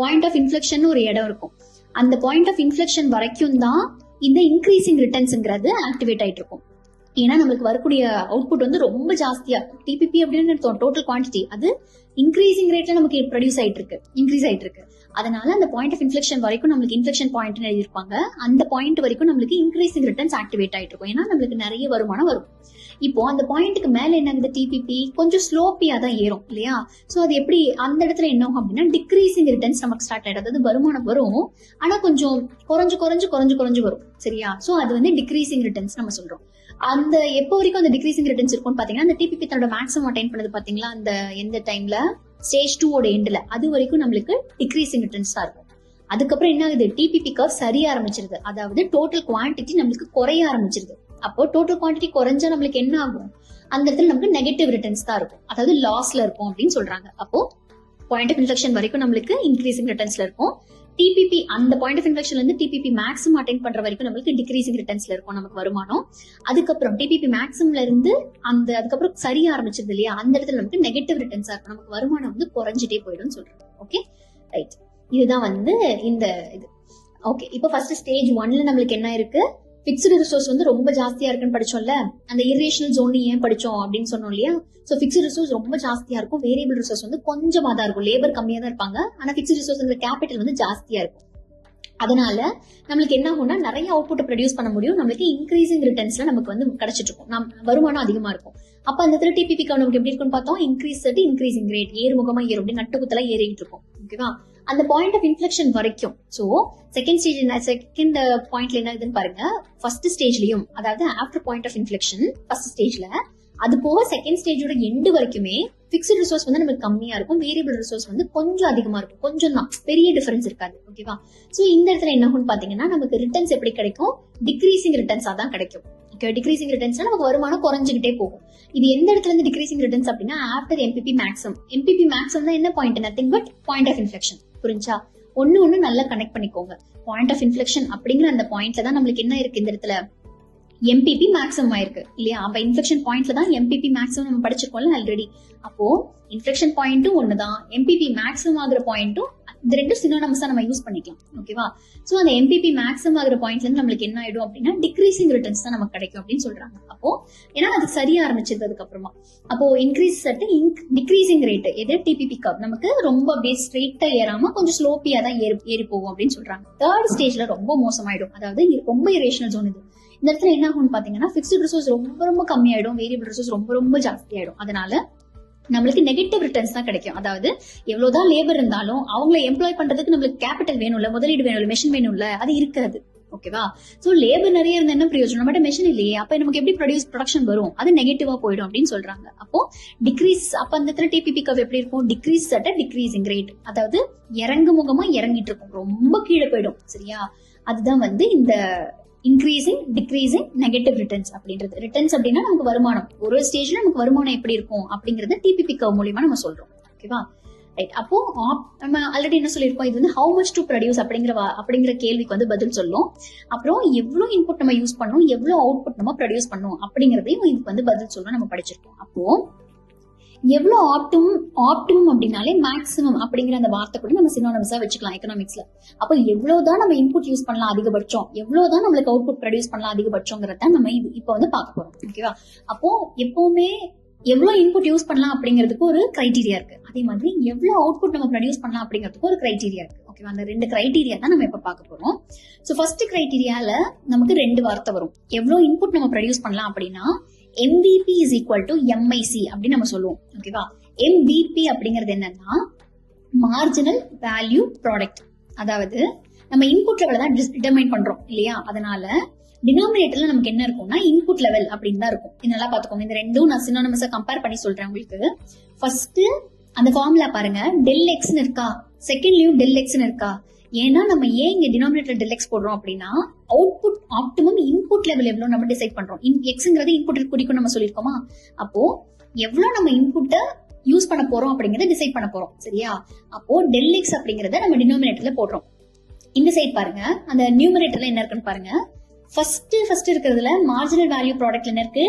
பாயிண்ட் ஆஃப் இன்ஃப்ளெக்ஷன் ஒரு இடம் இருக்கும். அந்த பாயிண்ட் ஆஃப் இன்ஃப்ளெக்ஷன் வரைக்கும் தான் இந்த இன்க்ரீசிங் ரிட்டர்ன்ஸ்ங்கிறது ஆக்டிவேட் ஆயிட்டு இருக்கும். ஏன்னா நம்மளுக்கு வரக்கூடிய அவுட்புட் வந்து ரொம்ப ஜாஸ்தியா டிபிபி அப்படின்னு டோட்டல் குவான்டிட்டி அது இன்க்ரீசிங் ரேட்ல நமக்கு ப்ரொடியூஸ் ஆயிட்டு இருக்கு, இன்க்ரீஸ் ஆயிட்டு இருக்கு. அதனால அந்த பாயிண்ட் ஆஃப் இன்ஃப்ளெக்ஷன் வரைக்கும் நம்மளுக்கு இன்ஃப்ளெக்ஷன் பாயிண்ட் எழுதிருப்பாங்க. அந்த பாயிண்ட் வரைக்கும் நம்மளுக்கு இன்க்ரீசிங் ரிட்டர்ன்ஸ் ஆக்டிவேட் ஆயிட்டு இருக்கும். ஏன்னா நம்மளுக்கு நிறைய வருமானம் வரும். இப்போ அந்த பாயிண்ட்டுக்கு மேல என்ன ஆகுது, டிபிபி கொஞ்சம் ஸ்லோப்பியா தான் ஏறும் இல்லையா. சோ அது எப்படி அந்த இடத்துல என்ன ஆகும் அப்படின்னா டிக்ரீசிங் ரிட்டர்ன்ஸ் நமக்கு ஸ்டார்ட் ஆயிடும். அதாவது வருமானம் வரும், ஆனா கொஞ்சம் குறைஞ்சு வரும். சரியா? சோ அது வந்து டிக்ரீசிங் ரிட்டர்ன்ஸ் நம்ம சொல்றோம். அந்த எப்போ வரைக்கும் அந்த டிக்ரீசிங் ரிட்டர்ன்ஸ் இருக்கும்னு பாத்தீங்கன்னா அந்த டிபிபி தன்னோட மேக்ஸிமம் அட்டைன் பண்ணது பாத்தீங்களா, அந்த எந்த டைம்ல ஸ்டேஜ் 2ஓட எண்ட்ல, அது வரைக்கும் நம்மளுக்கு டிக்ரீசிங் ரிட்டர்ன்ஸ் தான் இருக்கும். அதுக்கப்புறம் என்ன ஆகுது, டிபிபி கர்வ் சரிய ஆரம்பிச்சிருது. அதாவது டோட்டல் குவான்டிட்டி நம்மளுக்கு குறைய ஆரம்பிச்சிருது. அப்போ டோட்டல் குவான்டிட்டி குறைஞ்சா நம்மளுக்கு என்ன ஆகும், அந்த இடத்துல நமக்கு நெகட்டிவ் ரிட்டர்ன்ஸ் தான் இருக்கும். அதாவது லாஸ்ல இருக்கும் அப்படின்னு சொல்றாங்க. அப்போ பாயிண்ட் ஆஃப் இன்ஃப்ளெக்ஷன் வரைக்கும் நம்மளுக்கு இன்க்ரீசிங் ரிட்டர்ன்ஸ்ல இருக்கும். டிபிபி அந்த பாயிண்ட் ஆஃப் இன்ஃப்ளெக்ஷன்ல இருந்து டிபிபி மேக்ஸிமம் அட்டைன் பண்ற வரைக்கும் நம்மளுக்கு டிக்ரீசிங் ரிட்டர்ன்ஸ்ல இருக்கும் நமக்கு வருமானம். அதுக்கப்புறம் டிபிபி மேக்ஸிமம்ல இருந்து அதுக்கப்புறம் சரிய ஆரம்பிச்சது இல்லையா, அந்த இடத்துல நமக்கு நெகட்டிவ் ரிட்டர்ன்ஸா இருக்கும். நமக்கு வருமானம் வந்து குறைஞ்சிட்டே போயிடும் சொல்றாங்க. ஓகே ரைட், இதுதான் வந்து இந்த இது. ஓகே, இப்போ ஃபர்ஸ்ட் ஸ்டேஜ் 1ல நம்மளுக்கு என்ன இருக்கு, பிக்ஸ்டு ரிசோர்ஸ் வந்து ரொம்ப ஜாஸ்தியா இருக்குன்னு படிச்சோம்ல. அந்த இர்ரேஷனல் ஜோன் ஏன் படிச்சோம் அப்படின்னு சொன்னோம் இல்லையா. சோ பிக்ஸ்டு ரிசோர்ஸ் ரொம்ப ஜாஸ்தியா இருக்கும், வேரியபிள் ரிசோர்ஸ் வந்து கொஞ்சமா தான் இருக்கும், லேபர் கம்மியா தான் இருப்பாங்க. ஆனா பிக்ஸ்டு ரிசோர்ஸ் கேபிட்டல் வந்து ஜாஸ்தியா இருக்கும். அதனால நம்மளுக்கு என்ன ஆகும்னா நிறைய அவுட்புட் ப்ரொடியூஸ் பண்ண முடியும். நம்மளுக்கு இன்க்ரீசிங் ரிட்டர்ன்ஸ்ல நமக்கு வந்து கிடைச்சிட்டு இருக்கும், வருமானம் அதிகமா இருக்கும். அப்ப அந்த இடத்துல டிபிபி கர்வ் நமக்கு எப்படி இருக்குன்னு பார்த்தோம், இன்க்ரீசிங் ரேட், ஏறுமுகமா ஏறும், அப்படி நட்டுக்குத்தலா ஏறிட்டு இருக்கும். ஓகேவா? அந்த பாயிண்ட் ஆஃப் இன்ஃப்ளெக்ஷன் வரைக்கும். சோ செகண்ட் பாயிண்ட்ல என்ன ஆகுதுன்னு பாருங்க. ஃபர்ஸ்ட் ஸ்டேஜ்லயும், அதாவது after point of inflection first ஸ்டேஜ்ல, அது போக செகண்ட் ஸ்டேஜோட எண்டு வரைக்குமே பிக்ஸ்டு ரிசோர்ஸ் வந்து நமக்கு கம்மியா இருக்கும், வேரியபிள் ரிசோர்ஸ் வந்து கொஞ்சம் அதிகமா இருக்கும். கொஞ்சம் தான், பெரிய டிஃபரன்ஸ் இருக்காது. ஓகேவா? சோ இந்த இடத்துல என்ன ஆகும்னு பாத்தீங்கன்னா நமக்கு ரிட்டர்ன்ஸ் எப்படி கிடைக்கும், டிக்ரீசிங் ரிட்டர்ன்ஸா தான் கிடைக்கும். ஓகே, டிக்ரீசிங் ரிட்டர்ன்ஸ்னா நமக்கு வருமானம் குறைஞ்சிக்கிட்டே போகும். இது எந்த இடத்துல இருந்து டிக்ரீசிங் ரிட்டர்ன்ஸ் அப்படின்னா after MPP maximum. MPP maximum தான் என்ன point, nothing but point of inflection. புரிஞ்சா? ஒன்னு நல்லா கனெக்ட் பண்ணிக்கோங்க. பாயிண்ட் ஆஃப் இன்ஃப்ளெக்ஷன் அப்படிங்கிற அந்த பாயிண்ட்ல தான் நம்மளுக்கு என்ன இருக்கு, இந்த இடத்துல எம்பிபி மேக்ஸிமம் ஆயிருக்கு இல்லையா. அப்ப இன்ஃப்ளெக்ஷன் பாயிண்ட்ல தான் எம்பிபி மேக்ஸிமம் நம்ம படிச்சிருக்கோம்ல ஆல்ரெடி. அப்போ இன்ஃப்ளெக்ஷன் பாயிண்ட்டும் ஒண்ணுதான், எம்பிபி மேக்ஸிமம் ஆகிற பாயிண்ட்டும், இது ரெண்டும் சினோனிமஸா நம்ம யூஸ் பண்ணிக்கலாம். ஓகேவா? சோ அந்த எம்பிபி மேக்ஸிமம் ஆகிற பாயிண்ட்ல இருந்து நம்மளுக்கு என்ன ஆயிடும் அப்படின்னா டிக்ரீசிங் ரிட்டர்ன்ஸ் தான் நமக்கு கிடைக்கும் அப்படின்னு சொல்றாங்க. அப்போ ஏன்னா அது சரியா ஆரம்பிச்சது அதுக்கப்புறமா. அப்போ இன்க்ரீஸ் டிக்ரீசிங் ரேட் எது, டிபிபி கர்வ் நமக்கு ரொம்ப அப்படியே ஸ்ட்ரெயிட்டா ஏறாம கொஞ்சம் ஸ்லோப்பியா தான் ஏறி போகும் அப்படின்னு சொல்றாங்க. தேர்ட் ஸ்டேஜ்ல ரொம்ப மோசமாயிடும், அதாவது ரொம்ப இரேஷனல் ஜோன் இது. இந்த இடத்துல என்ன ஆகும்னு பாத்தீங்கன்னா பிக்ஸ்டு ரிசோர்ஸ் ரொம்ப கம்மியாயிடும், வேரியபிள் ரிசோர்ஸ் ரொம்ப ஜாஸ்தி ஆயிடும். அதனால நம்மளுக்கு நெகட்டிவ் ரிட்டர்ன்ஸ் தான் கிடைக்கும். அதாவது எவ்வளவுதான் லேபர் இருந்தாலும் அவங்களை எம்ப்ளாய் பண்றதுக்கு நம்மளுக்கு கேபிட்டல் வேணும்ல, முதலீடு வேணும்ல, மெஷின் வேணும்ல, அது இருக்காது. ஓகேவா? சோ லேபர் நிறைய இருந்தா என்ன பிரயோஜனம், நம்மகிட்ட மெஷின் இல்லையே, அப்ப நமக்கு எப்படி ப்ரொடக்ஷன் வரும், அது நெகட்டிவா போயிடும் அப்படின்னு சொல்றாங்க. அப்போ டிக்ரீஸ், அப்ப அந்த இடத்துல டிபிபி கர்வ் எப்படி இருக்கும், டிக்ரீஸ் அட் டிக்ரீசிங் ரேட், அதாவது இறங்கு முகமா இறங்கிட்டு இருக்கும், ரொம்ப கீழே போயிடும். சரியா? அதுதான் வந்து இந்த இன்க்ரீசிங், டிக்ரீசிங், நெகட்டிவ் ரிட்டர்ன்ஸ் அப்படின்றது. ரிட்டர்ன்ஸ் அப்படின்னா நமக்கு வருமானம், ஒரு ஸ்டேஜ்ல நமக்கு வருமானம் எப்படி இருக்கும் அப்படிங்கறது டிபிபி கர்வ் மூலியமா நம்ம சொல்றோம். ஓகேவா? ரைட். அப்போ நம்ம ஆல்ரெடி என்ன சொல்லியிருக்கோம், இது வந்து ஹவு மச் டு ப்ரொடியூஸ் அப்படிங்கிற கேள்விக்கு வந்து பதில் சொல்லும். அப்புறம் எவ்வளவு இன்புட் நம்ம யூஸ் பண்ணணும், எவ்வளவு அவுட்புட் நம்ம ப்ரொடியூஸ் பண்ணணும் அப்படிங்கறதையும் இதுக்கு வந்து பதில் சொல்லும் நம்ம படிச்சிருக்கோம். அப்போ எவ்வளவு ஆப்டிமம் அப்படின்னாலே மேக்ஸிமம் அப்படிங்கிற அந்த வார்த்தை கூட நம்ம சினோனிமஸா வச்சுக்கலாம் எக்கனாமிக்ஸ்ல. அப்போ எவ்வளவுதான் நம்ம இன்புட் யூஸ் பண்ணலாம் அதிகபட்சம், எவ்வளவுதான் நம்மளுக்கு அவுட்புட் ப்ரொடியூஸ் பண்ணலாம் அதிகபட்சங்கிறத நம்ம இப்போ வந்து பார்க்க போறோம். ஓகேவா? அப்போ எப்பவுமே எவ்வளவு இன்புட் யூஸ் பண்ணலாம் அப்படிங்கிறதுக்கு ஒரு கிரைட்டீரியா இருக்கு. அதே மாதிரி எவ்வளவு அவுட்புட் நம்ம ப்ரொடியூஸ் பண்ணலாம் அப்படிங்கிறதுக்கு ஒரு கிரைட்டீரியா இருக்கு. ஓகேவா? அந்த 2 கிரைட்டீரியா தான் நம்ம இப்ப பார்க்க போறோம். சோ ஃபர்ஸ்ட் கிரைட்டீரியால நமக்கு 2 வார்த்தை வரும். எவ்வளவு இன்புட் நம்ம ப்ரொடியூஸ் பண்ணலாம் அப்படின்னா MVP is equal to MIC அப்படின்னு நம்ம சொல்லுவோம். ஓகேவா? MVP அப்படிங்கிறது என்னன்னா மார்ஜினல் வேல்யூ ப்ராடக்ட். அதாவது நம்ம இன்புட் லெவல தான் டிட்டர்மைன் பண்றோம் இல்லையா? அதனால டினாமினேட்டர்ல நமக்கு என்ன இருக்கும்னா இன்புட் லெவல் அப்படின்னு தான் இருக்கும். இதெல்லாம் பாத்துக்கோங்க. இந்த ரெண்டும் நான் சினோனிமஸா கம்பேர் பண்ணி சொல்றேன் உங்களுக்கு. ஃபர்ஸ்ட் அந்த ஃபார்முலா பாருங்க, டெல் எக்ஸ்னு இருக்கா, செகண்ட்லயும் டெல் எக்ஸ்னு இருக்கா. ஏன்னா நம்ம ஏன் இங்க டினாமினேட்டர் டெல் எக்ஸ் போடுறோம் அப்படின்னா அவுட்புட் ஆப்டிமம் இன்புட் லெவல் எவ்வளவு நம்ம டிசைட் பண்றோம். எக்ஸ்ங்கிறது இன்புட் குறிக்கும் நம்ம சொல்லிருக்கோமா. அப்போ எவ்வளவு நம்ம இன்புட்டை யூஸ் பண்ண போறோம் அப்படிங்கறத டிசைட் பண்ண போறோம். சரியா? அப்போ டெல் எக்ஸ் அப்படிங்கறத நம்ம டினாமினேட்டர்ல போடுறோம். இந்த சைட் பாருங்க, அந்த நியூமரேட்டர்ல என்ன இருக்குன்னு பாருங்க. ஃபர்ஸ்ட் இருக்கிறதுல மார்ஜினல் வேல்யூ ப்ராடக்ட்ல என்ன இருக்கு,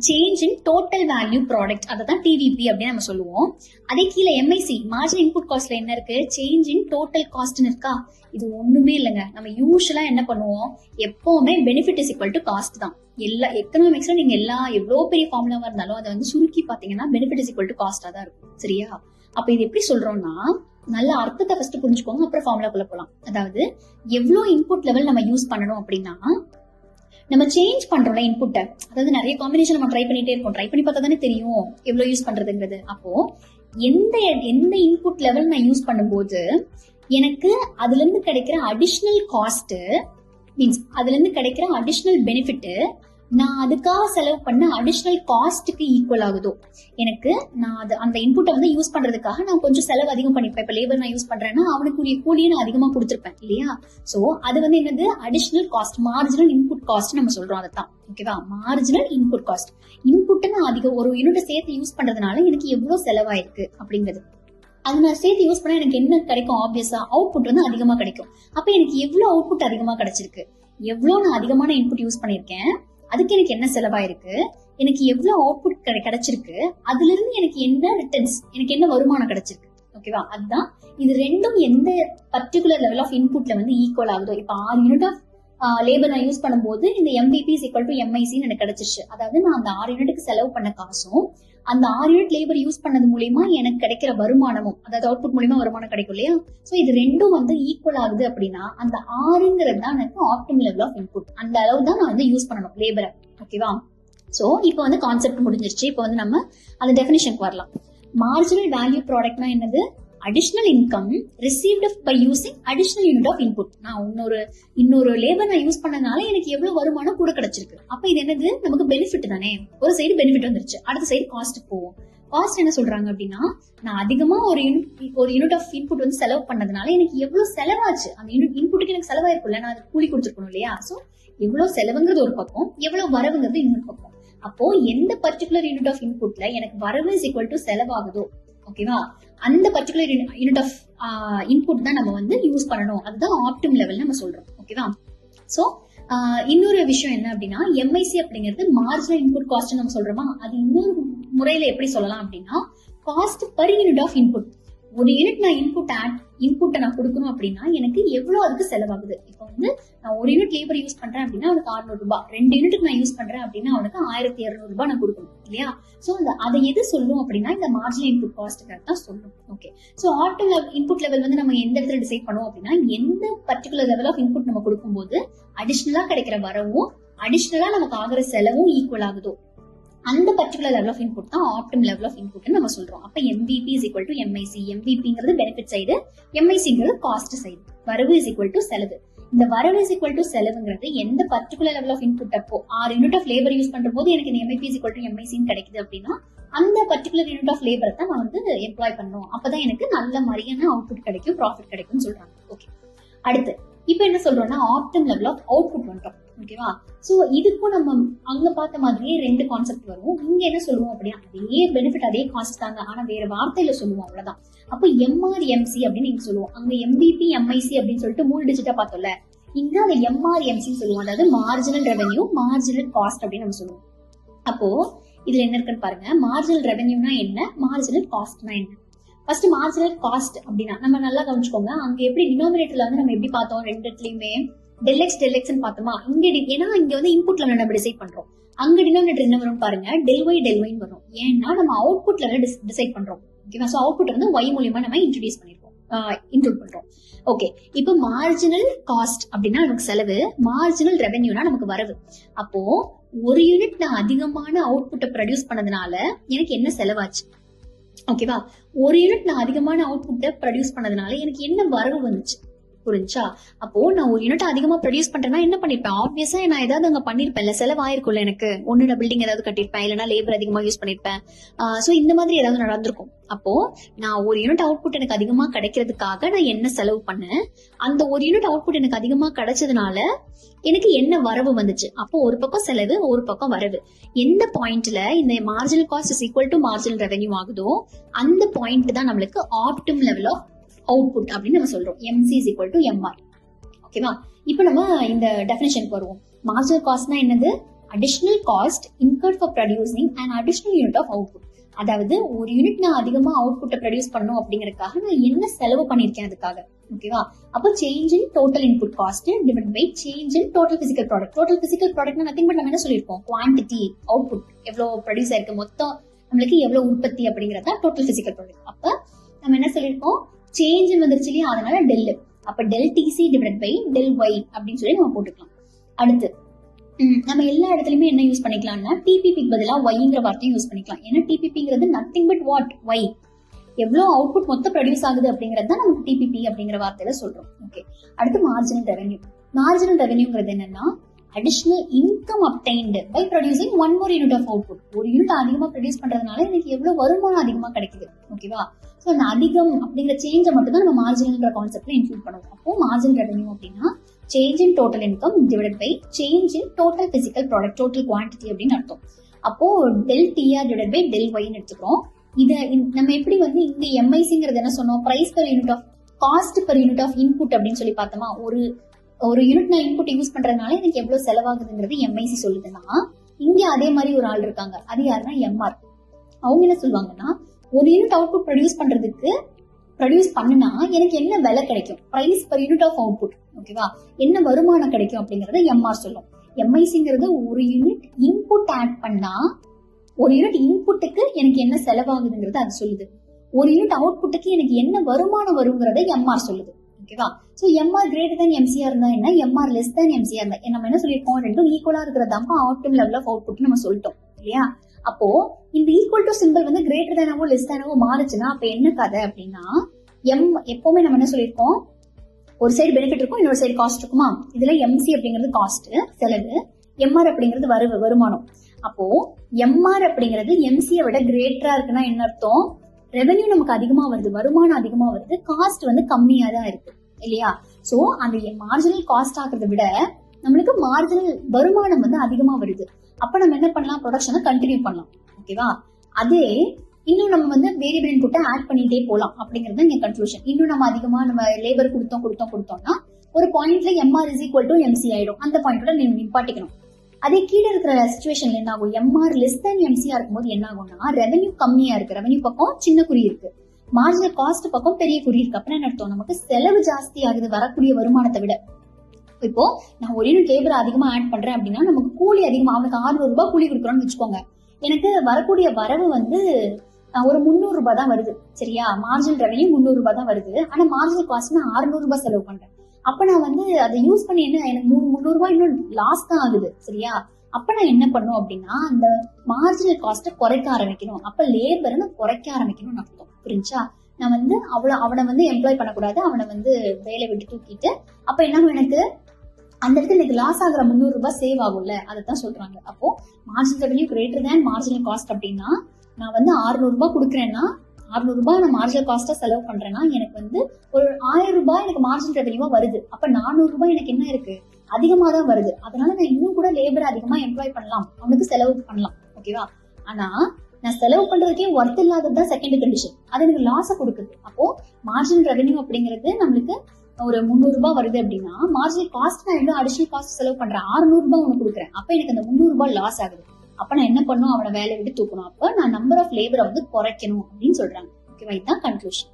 change in total value product, அதான் டிவிபி அப்படின்னு நம்ம சொல்லுவோம். அதே கீழே MIC மார்ஜினல் இன்புட் காஸ்ட்ல என்ன இருக்கு, சேஞ்ச் இன் டோட்டல் காஸ்ட்னு இருக்கா. இது ஒண்ணுமே இல்லைங்க. நம்ம யூஸ்வலா என்ன பண்ணுவோம், எப்பவுமே benefit is equal to cost தான். எல்லா எக்கனாமிக்ஸ்ல நீங்க எவ்வளவு பெரிய ஃபார்முலாவா இருந்தாலும் அதை வந்து சுருக்கி பாத்தீங்கன்னா பெனிஃபிட் இஸ் ஈக்குவல் டு காஸ்டா தான் இருக்கும். சரியா? அப்ப இது எப்படி சொல்றோம்னா நல்ல அர்த்தத்தை ஃபர்ஸ்ட் புரிஞ்சுக்கோங்க, அப்புறம் ஃபார்முலாக்குள்ள போலாம். அதாவது எவ்வளவு இன்புட் லெவல் நம்ம யூஸ் பண்ணணும் அப்படின்னா நம்ம சேஞ்ச் பண்றோம்ல இன்புட்டை, அதாவது நிறைய காம்பினேஷன் நம்ம ட்ரை பண்ணிட்டே இருக்கோம். ட்ரை பண்ணி பார்த்தா தானே தெரியும் எவ்வளவு யூஸ் பண்றதுங்கிறது. அப்போ எந்த இன்புட் லெவல் நான் யூஸ் பண்ணும்போது எனக்கு அதுல இருந்து கிடைக்கிற அடிஷனல் காஸ்ட் மீன்ஸ் அதுல இருந்து கிடைக்கிற அடிஷனல் பெனிஃபிட் நான் அதுக்காக செலவு பண்ண அடிஷனல் காஸ்ட்டுக்கு ஈக்குவல் ஆகுதோ, எனக்கு நான் அந்த இன்புட்டை வந்து யூஸ் பண்றதுக்காக நான் கொஞ்சம் செலவு அதிகம் பண்ணிப்பேன். இப்ப லேபர் நான் யூஸ் பண்றேன்னா அவனுக்குரிய கூலியை நான் அதிகமா கொடுத்துருப்பேன் இல்லையா? சோ அது வந்து என்னது, additional cost, marginal input cost நம்ம சொல்றோம். அதான் ஓகேவா, மார்ஜினல் இன்புட் காஸ்ட். இன்புட்டை நான் அதிகம் ஒரு யூனிட்டை சேர்த்து யூஸ் பண்றதுனால எனக்கு எவ்வளவு செலவாயிருக்கு அப்படிங்கிறது. அது நான் சேர்த்து யூஸ் பண்ணா எனக்கு என்ன கிடைக்கும், ஆப்வியஸா அவுட்புட் வந்து அதிகமா கிடைக்கும். அப்ப எனக்கு எவ்வளவு அவுட்புட் அதிகமா கிடைச்சிருக்கு, எவ்வளவு நான் அதிகமான இன்புட் யூஸ் பண்ணிருக்கேன், அதுக்கு எனக்கு என்ன செலவாயிருக்கு, எனக்கு எவ்வளவு அவுட்புட் கிடைச்சிருக்கு, அதுல இருந்து எனக்கு என்ன ரிட்டர்ன்ஸ், எனக்கு என்ன வருமானம் கிடைச்சிருக்கு. ஓகேவா? அதுதான் இது ரெண்டும் எந்த பர்டிகுலர் லெவல் ஆஃப் இன்புட்ல வந்து ஈக்குவல் ஆகுதோ. இப்ப 6 யூனிட் ஆஃப் லேபர் நான் யூஸ் பண்ணும்போது இந்த MVP is equal to MIC எனக்கு கிடைச்சிருச்சு. அதாவது நான் அந்த 6 யூனிட்டுக்கு செலவு பண்ண காசும் அந்த 6 யூனிட் லேபர் யூஸ் பண்ணது மூலியமா எனக்கு கிடைக்கிற வருமானமும், அதாவது அவுட்புட் மூலியமா வருமானம் கிடைக்கும் இல்லையா? சோ இது ரெண்டும் வந்து ஈக்குவல் ஆகுது அப்படின்னா அந்த 6ங்கிறது தான் எனக்கு ஆப்டிமல் லெவல் ஆஃப் இன்புட். அந்த அளவு தான் நான் வந்து யூஸ் பண்ணணும் லேபரை. ஓகேவா? சோ இப்போ வந்து கான்செப்ட் முடிஞ்சிருச்சு. இப்போ வந்து நம்ம அந்த டெஃபினிஷனுக்கு வரலாம். மார்ஜினல் வேல்யூ ப்ராடக்ட்னா என்னது, additional income received by using additional unit of input. நான் இன்னொரு லேபர் நான் யூஸ் பண்ணனால எனக்கு எவ்வளவு வருமானம் கூட கிடைச்சிருக்கு. அப்ப இது என்னது, நமக்கு பெனிஃபிட் தானே. ஒரு சைடு பெனிஃபிட் வந்துருச்சு, அடுத்த சைடு காஸ்ட் போவோம். காஸ்ட் என்ன சொல்றாங்க அப்படின்னா நான் அதிகமா ஒரு யூனிட் ஆஃப் இன்புட் வந்து செலவு பண்ணதுனால எனக்கு எவ்வளவு செலவாச்சு, அந்த இன்புட்டுக்கு எனக்கு செலவாயிருக்கும்ல, நான் அதுக்கு கூலி கொடுத்துருக்கணும் இல்லையா? சோ எவ்வளவு செலவுங்கிறது ஒரு பக்கம், எவ்வளவு வரவுங்கிறது இன்னொரு பக்கம். அப்போ எந்த பர்டிகுலர் யூனிட் ஆஃப் இன்புட்ல எனக்கு வரவு இஸ் ஈக்குவல் டு செலவாகுதோ, ஓகேவா, அந்த பர்டிகுலர் யூனிட் ஆஃப் இன்புட் தான் நம்ம வந்து யூஸ் பண்ணணும். அதுதான் ஆப்டிம் லெவல் நம்ம சொல்றோம். ஓகேவா? சோ இன்னொரு விஷயம் என்ன அப்படின்னா MIC அப்படிங்கிறது மார்ஜினல் இன்புட் காஸ்ட் நம்ம சொல்றோமா, அது இன்னொரு முறையில எப்படி சொல்லலாம் அப்படின்னா cost per unit of input. ஒரு யூனிட் நான் இன்புட்டை நான் கொடுக்கணும் அப்படின்னா எனக்கு எவ்வளவு அதுக்கு செலவாகுது. இப்போ வந்து நான் ஒரு யூனிட் லேபர் யூஸ் பண்றேன் அப்படின்னா அவனுக்கு 600 ரூபாய், 2 யூனிட்டுக்கு நான் யூஸ் பண்றேன் அப்படின்னா அவனுக்கு 1200 ரூபாய் நான் கொடுக்கணும் இல்லையா? சோ அதை எது சொல்லும் அப்படின்னா இந்த மார்ஜினல் இன்புட் காஸ்ட்டுக்காக தான் சொல்லும். Okay, so optimal input level வந்து நம்ம எந்த இடத்துல டிசைட் பண்ணுவோம் அப்படின்னா எந்த பர்டிகுலர் லெவல் ஆஃப் இன்புட் நம்ம கொடுக்கும்போது அடிஷனலா கிடைக்கிற வரவும் அடிஷனலா நமக்கு ஆகிற செலவும் ஈக்குவல் ஆகுதோ அந்த பர்டிகுலர் லெவல் ஆஃப் இன்புட் தான் ஆப்டிம் லெவல் ஆஃப் இன்புட் நம்ம சொல்றோம். அப்ப MVP is equal to MIC. MVPங்கிறது பெனிஃபிட் சைடு, MICங்கிறது காஸ்ட் சைடு. வரவு இஸ் ஈக்குவல் டு செலவு. இந்த வரவு இஸ் ஈக்குவல் டு செலவுங்கிறது எந்த பர்டிகுலர் லெவல் ஆஃப் இன்புட் அப்போ 6 யூனிட் ஆஃப் லேபர் யூஸ் பண்ற போது எனக்கு இந்த MIP is equal to MIC கிடைக்குது அப்படின்னா அந்த பர்டிகுலர் யூனிட் ஆஃப் லேபரை தான் நான் வந்து எம்ப்ளாய் பண்ணணும். அப்பதான் எனக்கு நல்ல மாதிரியான அவுட்புட் கிடைக்கும், ப்ராஃபிட் கிடைக்கும்னு சொல்றாங்க. ஓகே, அடுத்து இப்ப என்ன சொல்றோம்னா ஆப்டிம் லெவல் ஆஃப் அவுட்புட் வந்துட்டோம். ஓகேவா? சோ இதுக்கும் நம்ம அங்க பார்த்த மாதிரியே 2 கான்செப்ட் வரும். இங்க என்ன சொல்லுவோம் அப்படின்னா அதே பெனிஃபிட் அதே காஸ்ட் தாங்க, ஆனா வேற வார்த்தையில சொல்லுவோம், அவ்வளவுதான். அப்ப எம்ஆர்எம்சி அப்படின்னு நீங்க சொல்லுவோம். அங்க எம்பிபி எம்ஐசி அப்படின்னு சொல்லிட்டு 3 டிஜிட்டா பார்த்தோம்ல, இங்க அந்த எம்ஆர்எம்சி சொல்லுவோம். அதாவது மார்ஜினல் ரெவென்யூ மார்ஜினல் காஸ்ட் அப்படின்னு நம்ம சொல்லுவோம். அப்போ இதுல என்ன இருக்குன்னு பாருங்க. மார்ஜினல் ரெவென்யூனா என்ன, மார்ஜினல் காஸ்ட்னா என்ன? ஃபர்ஸ்ட் மார்ஜினல் காஸ்ட் அப்படின்னா நம்ம நல்லா கவனிச்சுக்கோங்க. அங்க எப்படி டினாமினேட்டர்ல வந்து நம்ம எப்படி பார்த்தோம், ரெண்டு இடத்துலயுமே டெல்எக்ஸ் பார்த்தோமா. இங்க ஏன்னா இங்க வந்து இன்புட்ல நம்ம டிசைட் பண்றோம், அங்க டினாமினேட்டர் என்ன வரும் பாருங்க, டெல்ஒய்ன்னு வரும். ஏன்னா நம்ம அவுட்புட்ல டிசைட் பண்றோம். ஓகேவா? சோ அவுட்புட் வந்து ஒய் மூலியமா நம்ம இன்ட்ரோடியூஸ் பண்ணிருக்கோம், இன்க்ளூட் பண்றோம். ஓகே, இப்போ மார்ஜினல் காஸ்ட் அப்படின்னா நமக்கு செலவு, மார்ஜினல் ரெவென்யூனா நமக்கு வரவு. அப்போ ஒரு யூனிட் நான் அதிகமான அவுட்புட்டை ப்ரொடியூஸ் பண்ணதுனால எனக்கு என்ன செலவாச்சு? ஓகேவா? ஒரு யூனிட் நான் அதிகமான அவுட்புட்டை ப்ரொடியூஸ் பண்ணதுனால எனக்கு என்ன வரவு வந்துச்சு? புரிஞ்சா? அப்போ நான் ஒரு யூனிட் அதிகமா ப்ரொடியூஸ் பண்றேன்னா என்ன பண்ணிருப்பேன்? ஆப்வியஸா நான் ஏதாவது அங்க பண்ணிருப்பேன், செலவாயிருக்கும்ல எனக்கு. ஒண்ணு நான் பில்டிங் ஏதாவது கட்டிருப்பேன், இல்லைன்னா லேபர் அதிகமா யூஸ் பண்ணிருப்பேன். சோ இந்த மாதிரி ஏதாவது நடந்திருக்கும். அப்போ நான் ஒரு யூனிட் அவுட்புட் எனக்கு அதிகமா கிடைக்கிறதுக்காக நான் என்ன செலவு பண்ணேன், அந்த ஒரு யூனிட் அவுட்புட் எனக்கு அதிகமா கிடைச்சதுனால எனக்கு என்ன வரவு வந்துச்சு? அப்போ ஒரு பக்கம் செலவு, ஒரு பக்கம் வரவு. எந்த பாயிண்ட்ல இந்த marginal cost is equal to marginal revenue ஆகுதோ அந்த பாயிண்ட் தான் நம்மளுக்கு ஆப்டிமம் லெவல் ஆஃப் அவுட்புட் அப்படின்னு நம்ம சொல்றோம். MC is equal to MR. ஓகேவா? இப்போ நம்ம இந்த டெஃபினிஷனுக்கு வருவோம். மார்ஜினல் காஸ்ட்னா என்னது? Additional cost incurred for producing and additional unit of output. அதாவது ஒரு யூனிட் நான் அதிகமா அவுட்புட்டை ப்ரொடியூஸ் பண்ணும் அப்படிங்கறதுக்காக நான் என்ன செலவு பண்ணிருக்கேன் அதுக்காக. ஓகேவா? அப்போ change in total input cost divide by change in total physical product. Total physical ப்ராடக்ட்னா நத்திங் பட் நம்ம என்ன சொல்லிருக்கோம், குவான்டிட்டி, அவுட்புட் எவ்வளவு ப்ரொடியூஸ் ஆயிருக்கு, மொத்தம் நம்மளுக்கு எவ்வளவு உற்பத்தி அப்படிங்கறத டோட்டல் பிசிக்கல் ப்ராடக்ட். அப்ப நம்ம என்ன சொல்லிருக்கோம், சேஞ்ச் வந்துருச்சு இல்லையா, அதனால டெல். அப்ப del DC divide by del Y அப்படின்னு சொல்லி நம்ம போட்டுக்கலாம். அடுத்து நம்ம எல்லா இடத்துலயுமே என்ன யூஸ் பண்ணிக்கலாம்னா டிபிபிக்கு பதிலா ஒய்ங்கிற வார்த்தையும் யூஸ் பண்ணிக்கலாம். ஏன்னா டிபிபிங்கிறது நத்திங் பட் வாட், ஒய். எவ்வளவு அவுட்புட் மொத்தம் ப்ரொடியூஸ் ஆகுது அப்படிங்கறது தான் நமக்கு டிபிபி அப்படிங்கிற வார்த்தையில சொல்றோம். ஓகே, அடுத்து மார்ஜினல் ரெவென்யூ. மார்ஜினல் ரெவென்யூங்கிறது என்னன்னா additional income obtained by producing one more unit of output. ஒரு யூனிட் அதிகமா ப்ரொடியூஸ் பண்றதுனால எனக்கு எவ்வளவு வருமானம் அதிகமா கிடைக்குது. ஓகேவா? சோ அந்த அதிகம் அப்படிங்கிற சேஞ்சை மட்டும் தான் நம்ம மார்ஜினல்ன்ற கான்செப்ட்ல இன்க்ளூட் பண்ணுவோம். அப்போ மார்ஜினல் ரெவென்யூ அப்படின்னா change in total income divide by change in total physical product, total quantity அப்படின்னு அர்த்தம். அப்போ del TR divide by del ஒய்ன்னு எடுத்துக்கிறோம். இதை நம்ம எப்படி வந்து இங்க எம்ஐசிங்கிறது என்ன சொன்னோம், price per unit of cost per unit of input அப்படின்னு சொல்லி பார்த்தோமா. ஒரு யூனிட் நான் இன்புட் யூஸ் பண்றதுனால எனக்கு எவ்வளவு செலவாகுதுங்கிறது எம்ஐசி சொல்லுதுன்னா, இங்க அதே மாதிரி ஒரு ஆள் இருக்காங்க, அது யாருன்னா எம்ஆர். அவங்க என்ன சொல்லுவாங்கன்னா, ஒரு யூனிட் அவுட்புட் ப்ரொடியூஸ் பண்ணுனா எனக்கு என்ன விலை கிடைக்கும், price per unit of output. ஓகேவா? என்ன வருமானம் கிடைக்கும் அப்படிங்கறத எம்ஆர் சொல்லும். எம்ஐசிங்கிறது ஒரு யூனிட் இன்புட் ஆட் பண்ணா ஒரு யூனிட் இன்புட்டுக்கு எனக்கு என்ன செலவாகுதுங்கிறது அது சொல்லுது. ஒரு யூனிட் அவுட்புட்டுக்கு எனக்கு என்ன வருமானம் வருங்கிறத எம்ஆர் சொல்லுது. ஓகேவா? So MR greater than MCR இருந்தா என்ன, எம்ஆர் லெஸ் தேன் எம்சிஆர் இருந்தா நம்ம என்ன சொல்லிருக்கோம், ரெண்டும் ஈக்குவலா இருக்கிறதா ஆப்டிமம் லெவல் ஆஃப் அவுட்புட் நம்ம சொல்லிட்டோம் இல்லையா? அப்போ இந்த ஈக்குவல் டு சிம்பிள் வந்து கிரேட்டர் தேனாவோ லெஸ் தேனாவோ மாறுச்சுன்னா அப்ப என்ன கதை அப்படின்னா, எப்பவுமே நம்ம என்ன சொல்லிருக்கோம், ஒரு சைடு பெனிஃபிட் இருக்கும், இன்னொரு சைடு காஸ்ட் இருக்குமா. இதுல எம்சி அப்படிங்கிறது காஸ்ட் செலவு, எம்ஆர் அப்படிங்கிறது வருமானம். அப்போ எம்ஆர் அப்படிங்கிறது எம்சியை விட கிரேட்டரா இருக்குன்னா என்ன அர்த்தம், ரெவென்யூ நமக்கு அதிகமா வருது, வருமானம் அதிகமா வருது, காஸ்ட் வந்து கம்மியா தான் இருக்கு இல்லையா? சோ அந்த மார்ஜினல் காஸ்ட் ஆகிறத விட நம்மளுக்கு மார்ஜினல் வருமானம் வந்து அதிகமா வருது. அப்ப நம்ம என்ன பண்ணலாம், ப்ரொடக்ஷனை கண்டினியூ பண்ணலாம். ஓகேவா? அதே இன்னும் நம்ம வந்து வேரியபிள் இன்புட்டை ஆட் பண்ணிட்டே போலாம் அப்படிங்கிறது இங்க கன்க்ளூஷன். இன்னும் நம்ம அதிகமா நம்ம லேபர் கொடுத்தோம்னா ஒரு பாயிண்ட்ல MR is equal to MC ஆயிடும். அந்த பாயிண்டோட நீங்க நிப்பாட்டிக்கணும். அதே கீழே இருக்கிற சிச்சுவேஷன்ல என்ன ஆகும், எம்ஆர் லெஸ் தேன் எம்சியா இருக்கும்போது என்ன ஆகும்னா ரெவென்யூ கம்மியா இருக்கு, ரெவென்யூ பக்கம் சின்ன குறி இருக்கு, மார்ஜினல் காஸ்ட் பக்கம் பெரிய குறி இருக்கு. அப்ப என்ன அர்த்தம், நமக்கு செலவு ஜாஸ்தி ஆகுது வரக்கூடிய வருமானத்தை விட. இப்போ நான் ஒரு யூனிட் லேபர் அதிகமா ஆட் பண்றேன் அப்படின்னா நமக்கு கூலி அதிகமா, அவனுக்கு 600 ரூபாய் கூலி கொடுக்குறோம்னு வச்சுக்கோங்க, எனக்கு வரக்கூடிய வரவு வந்து ஒரு 300 ரூபாய் தான் வருது. சரியா? மார்ஜினல் ரெவென்யூ 300 ரூபாய் தான் வருது, ஆனா மார்ஜினல் காஸ்ட் நான் 600 ரூபாய் செலவு பண்றேன். அப்ப நான் வந்து அதை யூஸ் பண்ணி என்ன, எனக்கு 300 ரூபாய் இன்னும் லாஸ் தான் ஆகுது. சரியா? அப்ப நான் என்ன பண்ணும் அப்படின்னா அந்த மார்ஜினல் காஸ்ட்டை குறைக்க ஆரம்பிக்கணும். அப்ப லேபரை நான் குறைக்க ஆரம்பிக்கணும்னு அர்த்தம். புரிஞ்சா? நான் வந்து அவனை வந்து எம்ப்ளாய் பண்ணக்கூடாது, அவனை வந்து வேலை விட்டு தூக்கிட்டு, அப்ப என்ன எனக்கு அந்த இடத்துல எனக்கு லாஸ் ஆகுற 300 ரூபாய் சேவ் ஆகும்ல, அதைத்தான் சொல்றாங்க. அப்போ marginal revenue greater than marginal cost அப்படின்னா நான் வந்து 600 ரூபாய் கொடுக்குறேன்னா 600 ரூபாய் நான் மார்ஜினல் காஸ்டா செலவு பண்றேன்னா எனக்கு வந்து ஒரு 1000 ரூபாய் எனக்கு மார்ஜினல் ரெவென்யூவா வருது. அப்ப 400 ரூபாய் எனக்கு என்ன இருக்கு, அதிகமா தான் வருது, அதனால நான் இன்னும் கூட லேபர் அதிகமா எம்ப்ளாய் பண்ணலாம், அவனுக்கு செலவு பண்ணலாம். ஓகேவா? ஆனா நான் செலவு பண்றதுக்கே ஒர்த் இல்லாததுதான் செகண்ட் கண்டிஷன். அது எனக்கு லாஸ கொடுக்குது. அப்போ மார்ஜினல் ரெவென்யூ அப்படிங்கிறது நம்மளுக்கு ஒரு 300 ரூபாய் வருது அப்படின்னா, மார்ஜினல் காஸ்ட் நான் இன்னும் அடிஷனல் காஸ்ட் செலவு பண்றேன், 600 ரூபாய் உனக்கு கொடுக்குறேன். அப்ப எனக்கு அந்த 300 ரூபாய் லாஸ் ஆகுது. அப்ப நான் என்ன பண்ணும், அவனை வேலையை விட்டு தூக்கணும். அப்ப நான் நம்பர் ஆஃப் லேபரை வந்து குறைக்கணும் அப்படின்னு சொல்றாங்க. ஓகேவா? இதுதான் கன்க்ளூஷன்.